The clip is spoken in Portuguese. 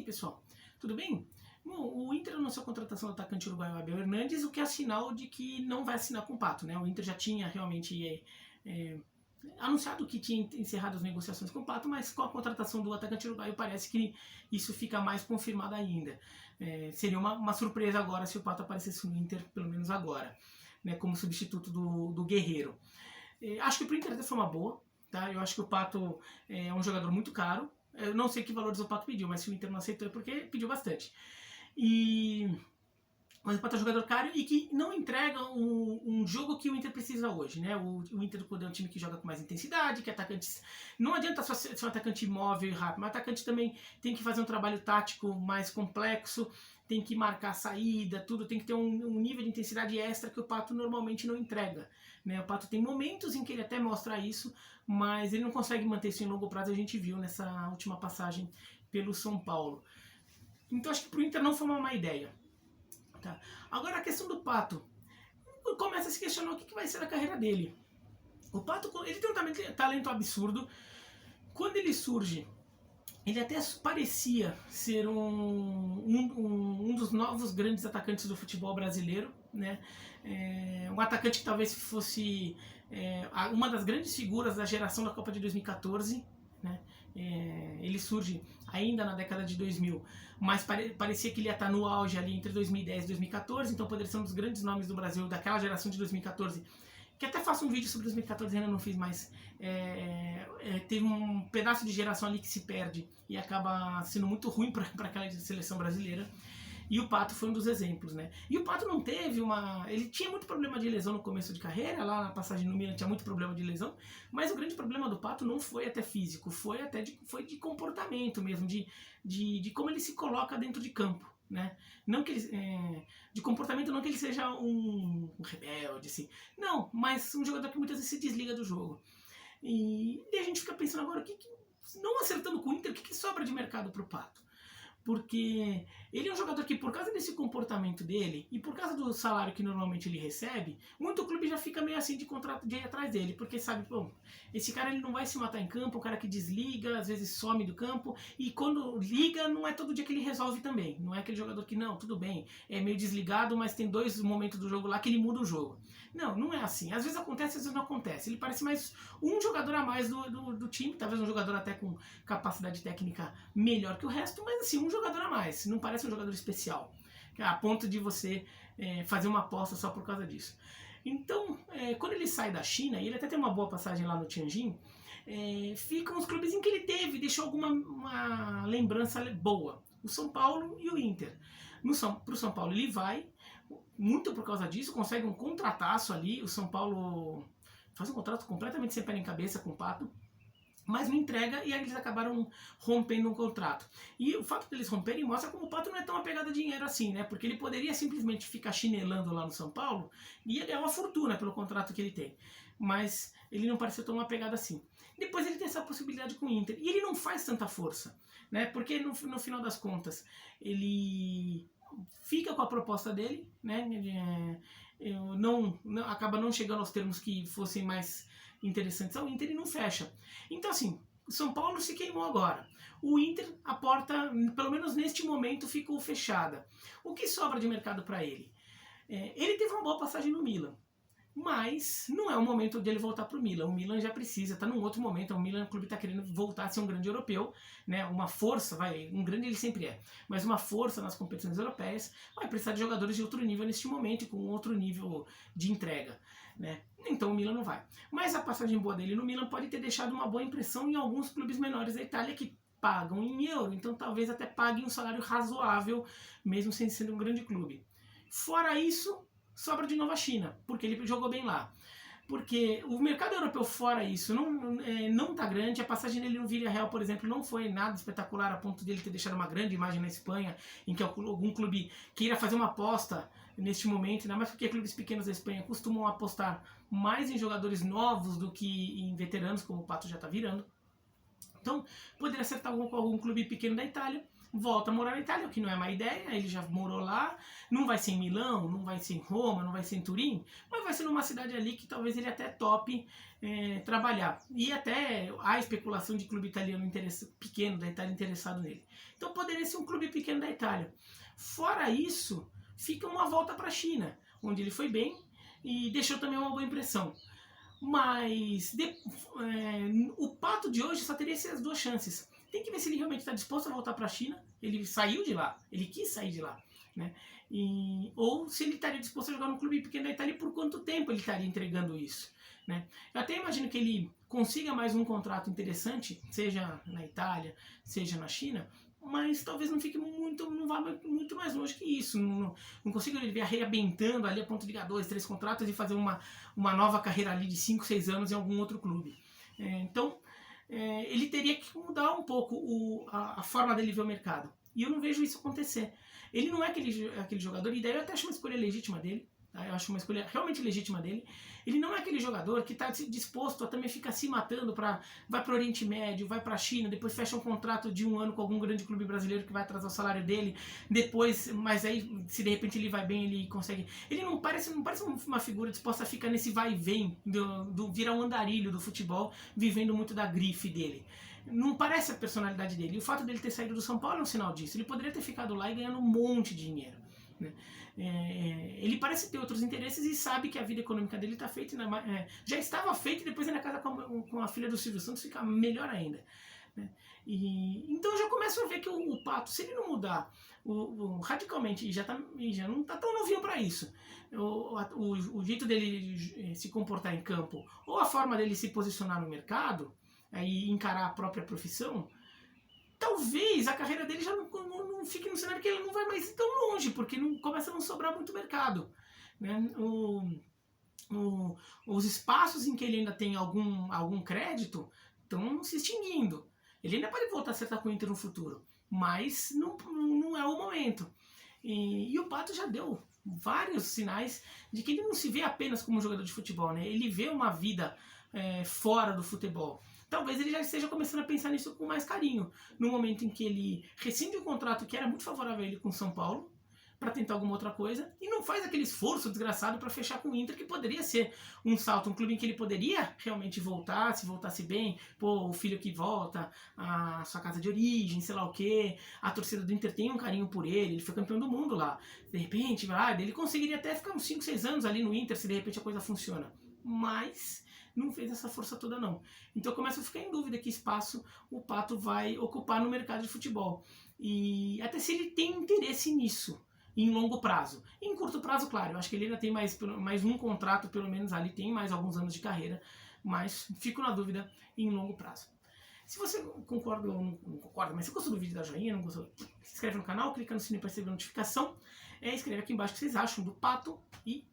aí, pessoal, tudo bem? Bom, o Inter anunciou a contratação do atacante uruguaio Abel Hernandes, o que é sinal de que não vai assinar com o Pato, né? O Inter já tinha realmente anunciado que tinha encerrado as negociações com o Pato, mas com a contratação do atacante uruguaio parece que isso fica mais confirmado ainda. Seria uma surpresa agora se o Pato aparecesse no Inter, pelo menos agora, né, como substituto do Guerreiro. Acho que pro Inter até foi uma boa, tá? Eu acho que o Pato é um jogador muito caro. Eu não sei que valores o Pato pediu, mas se o Inter não aceitou é porque pediu bastante. Mas o Pato é um jogador caro e que não entrega um jogo que o Inter precisa hoje, né? O Inter é um time que joga com mais intensidade, que atacantes... Não adianta só ser um atacante móvel e rápido, mas o atacante também tem que fazer um trabalho tático mais complexo, tem que marcar a saída, tudo, tem que ter um nível de intensidade extra que o Pato normalmente não entrega, né? O Pato tem momentos em que ele até mostra isso, mas ele não consegue manter isso em longo prazo, a gente viu nessa última passagem pelo São Paulo. Então acho que pro Inter não foi uma má ideia. Tá. Agora a questão do Pato, começa a se questionar o que vai ser a carreira dele. O Pato, ele tem um talento absurdo. Quando ele surge, ele até parecia ser um dos novos grandes atacantes do futebol brasileiro, né? Um atacante que talvez fosse uma das grandes figuras da geração da Copa de 2014, né? Ele surge ainda na década de 2000, mas parecia que ele ia estar no auge ali entre 2010 e 2014, então poderia ser um dos grandes nomes do Brasil daquela geração de 2014, que até faço um vídeo sobre 2014, ainda não fiz, mas teve um pedaço de geração ali que se perde e acaba sendo muito ruim para aquela seleção brasileira. E o Pato foi um dos exemplos, né? E o Pato não teve ele tinha muito problema de lesão no começo de carreira, lá na passagem no Milan tinha muito problema de lesão, mas o grande problema do Pato não foi até físico, foi de comportamento mesmo, de como ele se coloca dentro de campo, né? Não que ele, de comportamento, não que ele seja um rebelde, assim. Não, mas um jogador que muitas vezes se desliga do jogo. E a gente fica pensando agora, não acertando com o Inter, o que sobra de mercado pro Pato? Porque ele é um jogador que, por causa desse comportamento dele e por causa do salário que normalmente ele recebe, muito clube já fica meio assim de ir atrás dele, porque sabe, bom, esse cara ele não vai se matar em campo, o cara que desliga, às vezes some do campo, e quando liga não é todo dia que ele resolve também, não é aquele jogador que não, tudo bem, é meio desligado, mas tem 2 momentos do jogo lá que ele muda o jogo. Não é assim, às vezes acontece, às vezes não acontece, ele parece mais um jogador a mais do time, talvez um jogador até com capacidade técnica melhor que o resto, mas assim, um jogador a mais, não parece um jogador especial, a ponto de você fazer uma aposta só por causa disso. Então, quando ele sai da China, e ele até tem uma boa passagem lá no Tianjin, ficam os clubes em que ele deixou uma lembrança boa, o São Paulo e o Inter. Pro São Paulo ele vai, muito por causa disso, consegue um contrataço ali, o São Paulo faz um contrato completamente sem pé nem cabeça com o Pato, mas não entrega e aí eles acabaram rompendo um contrato. E o fato deles romperem mostra como o Pato não é tão apegado a dinheiro assim, né? Porque ele poderia simplesmente ficar chinelando lá no São Paulo e ia ganhar uma fortuna pelo contrato que ele tem. Mas ele não pareceu tão apegado assim. Depois ele tem essa possibilidade com o Inter. E ele não faz tanta força, né? Porque no final das contas ele fica com a proposta dele, né? Acaba não chegando aos termos que fossem mais interessantes ao Inter e não fecha. Então assim, o São Paulo se queimou agora. O Inter, a porta, pelo menos neste momento, ficou fechada. O que sobra de mercado para ele? Ele teve uma boa passagem no Milan, mas não é o momento dele voltar para o Milan. O Milan já precisa, está num outro momento. O Milan, o clube está querendo voltar a ser um grande europeu, né? Uma força, um grande ele sempre é, mas uma força nas competições europeias. Vai precisar de jogadores de outro nível neste momento, com outro nível de entrega, né? Então o Milan não vai. Mas a passagem boa dele no Milan pode ter deixado uma boa impressão em alguns clubes menores da Itália que pagam em euro, então talvez até paguem um salário razoável, mesmo sem ser um grande clube. Fora isso, sobra de novo a China, porque ele jogou bem lá. Porque o mercado europeu fora isso não tá grande. A passagem dele no Villarreal, por exemplo, não foi nada espetacular a ponto dele ter deixado uma grande imagem na Espanha, em que algum clube queira fazer uma aposta neste momento, ainda mais porque clubes pequenos da Espanha costumam apostar mais em jogadores novos do que em veteranos, como o Pato já está virando. Então, poderia acertar com algum clube pequeno da Itália, volta a morar na Itália, o que não é má ideia, ele já morou lá, não vai ser em Milão, não vai ser em Roma, não vai ser em Turim, mas vai ser numa cidade ali que talvez ele até tope trabalhar. E até há especulação de clube italiano pequeno da Itália interessado nele. Então poderia ser um clube pequeno da Itália. Fora isso, fica uma volta para a China, onde ele foi bem e deixou também uma boa impressão. Mas o Pato de hoje só teria essas duas chances. Tem que ver se ele realmente está disposto a voltar para a China. Ele saiu de lá, ele quis sair de lá, né? Ou se ele estaria disposto a jogar no clube pequeno da Itália e por quanto tempo ele estaria entregando isso, né? Eu até imagino que ele consiga mais um contrato interessante, seja na Itália, seja na China, mas talvez não fique não vá muito mais longe que isso. Não consigo ele ver arrebentando ali a ponto de ganhar 2, 3 contratos e fazer uma nova carreira ali de 5, 6 anos em algum outro clube. Então, ele teria que mudar um pouco a forma dele ver o mercado. E eu não vejo isso acontecer. Ele não é aquele jogador, e daí eu até acho uma escolha legítima dele. Tá? Eu acho uma escolha realmente legítima dele. Ele não é aquele jogador que está disposto a também ficar se matando vai para o Oriente Médio, vai para a China, depois fecha um contrato de 1 ano com algum grande clube brasileiro que vai atrasar o salário dele, depois, mas aí se de repente ele vai bem, ele consegue. Ele não parece uma figura disposta a ficar nesse vai e vem, virar um andarilho do futebol, vivendo muito da grife dele. Não parece a personalidade dele. E o fato dele ter saído do São Paulo é um sinal disso. Ele poderia ter ficado lá e ganhando um monte de dinheiro, né? Ele parece ter outros interesses e sabe que a vida econômica dele está feita, já estava feita, e depois ele casa com a filha do Silvio Santos fica melhor ainda, né? Então eu já começo a ver que o Pato, se ele não mudar radicalmente, e já não está tão novinho para isso, o jeito dele se comportar em campo, ou a forma dele se posicionar no mercado e encarar a própria profissão, talvez a carreira dele já não fique no cenário que ele não vai mais tão longe, porque começa a não sobrar muito mercado, né? Os espaços em que ele ainda tem algum crédito estão se extinguindo. Ele ainda pode voltar a acertar com o Inter no futuro, mas não é o momento. E o Pato já deu vários sinais de que ele não se vê apenas como jogador de futebol, né? Ele vê uma vida fora do futebol. Talvez ele já esteja começando a pensar nisso com mais carinho, no momento em que ele rescinde um contrato que era muito favorável a ele com o São Paulo, para tentar alguma outra coisa, e não faz aquele esforço desgraçado para fechar com o Inter, que poderia ser um salto, um clube em que ele poderia realmente voltar, se voltasse bem, pô, o filho que volta, a sua casa de origem, sei lá o que, a torcida do Inter tem um carinho por ele foi campeão do mundo lá, de repente, ele conseguiria até ficar uns 5, 6 anos ali no Inter, se de repente a coisa funciona, mas não fez essa força toda não. Então eu começo a ficar em dúvida que espaço o Pato vai ocupar no mercado de futebol. E até se ele tem interesse nisso, em longo prazo. Em curto prazo, claro, eu acho que ele ainda tem mais um contrato, pelo menos ali, tem mais alguns anos de carreira, mas fico na dúvida em longo prazo. Se você concorda ou não concorda, mas se gostou do vídeo, dá joinha, não gostou, se inscreve no canal, clica no sininho para receber a notificação, escreve aqui embaixo o que vocês acham do Pato e